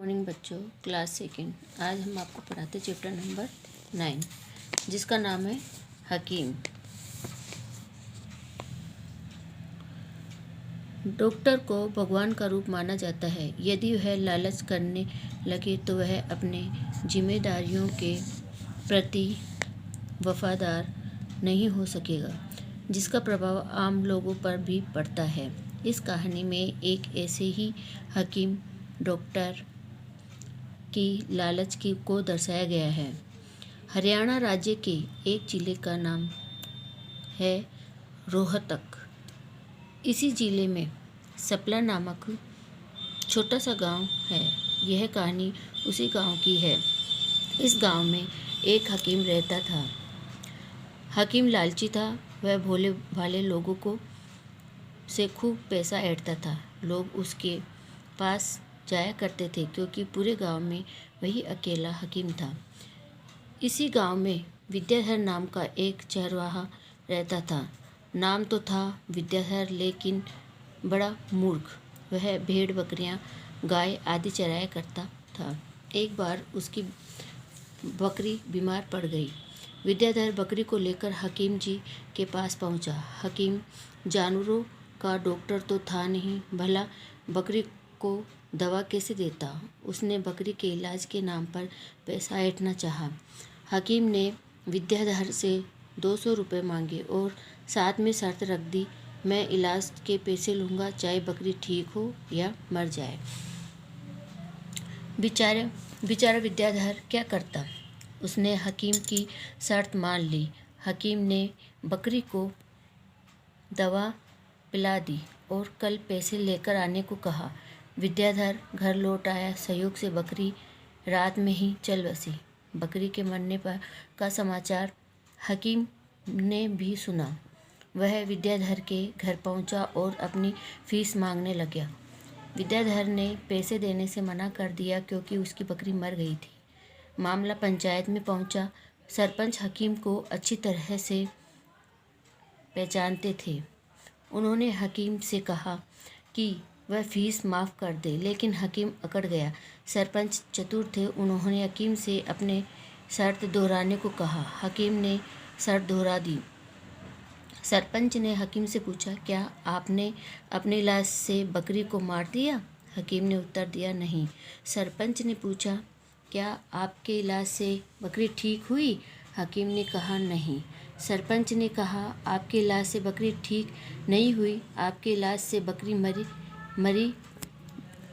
Morning बच्चों, class second. आज हम आपको पढ़ाते चैप्टर नंबर 9 जिसका नाम है हकीम। डॉक्टर को भगवान का रूप माना जाता है। यदि वह लालच करने लगे तो वह अपने जिम्मेदारियों के प्रति वफादार नहीं हो सकेगा, जिसका प्रभाव आम लोगों पर भी पड़ता है। इस कहानी में एक ऐसे ही हकीम डॉक्टर की लालच को दर्शाया गया है। हरियाणा राज्य के एक जिले का नाम है रोहतक। इसी जिले में सपला नामक छोटा सा गांव है। यह कहानी उसी गांव की है। इस गांव में एक हकीम रहता था। हकीम लालची था। वह भोले भाले लोगों को से खूब पैसा ऐंठता था। लोग उसके पास जाया करते थे क्योंकि पूरे गांव में वही अकेला हकीम था। इसी गांव में विद्याधर नाम का एक चरवाहा रहता था। नाम तो था विद्याधर, लेकिन बड़ा मूर्ख। वह भेड़ बकरियां गाय आदि चराया करता था। एक बार उसकी बकरी बीमार पड़ गई। विद्याधर बकरी को लेकर हकीम जी के पास पहुंचा। हकीम जानवरों का डॉक्टर तो था नहीं, भला बकरी को दवा कैसे देता। उसने बकरी के इलाज के नाम पर पैसा ऐंठना चाहा। हकीम ने विद्याधर से 200 रुपये मांगे और साथ में शर्त रख दी, मैं इलाज के पैसे लूँगा, चाहे बकरी ठीक हो या मर जाए। बेचारा विद्याधर क्या करता। उसने हकीम की शर्त मान ली। हकीम ने बकरी को दवा पिला दी और कल पैसे लेकर आने को कहा। विद्याधर घर लौट आया। संयोग से बकरी रात में ही चल बसी। बकरी के मरने का समाचार हकीम ने भी सुना। वह विद्याधर के घर पहुंचा और अपनी फीस मांगने लगा। विद्याधर ने पैसे देने से मना कर दिया क्योंकि उसकी बकरी मर गई थी। मामला पंचायत में पहुंचा। सरपंच हकीम को अच्छी तरह से पहचानते थे। उन्होंने हकीम से कहा कि वह फीस माफ़ कर दे, लेकिन हकीम अकड़ गया। सरपंच चतुर थे। उन्होंने हकीम से अपने शर्त दोहराने को कहा। हकीम ने शर्त दोहरा दी। सरपंच ने हकीम से पूछा, क्या आपने अपने इलाज से बकरी को मार दिया? हकीम ने उत्तर दिया, नहीं। सरपंच ने पूछा, क्या आपके इलाज से बकरी ठीक हुई? हकीम ने कहा, नहीं। सरपंच ने कहा, आपके इलाज से बकरी ठीक नहीं हुई, आपके इलाज से बकरी मरी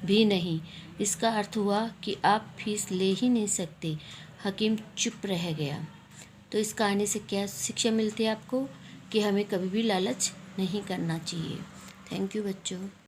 भी नहीं। इसका अर्थ हुआ कि आप फीस ले ही नहीं सकते। हकीम चुप रह गया। तो इस कहानी से क्या शिक्षा मिलती है आपको? कि हमें कभी भी लालच नहीं करना चाहिए। थैंक यू बच्चों।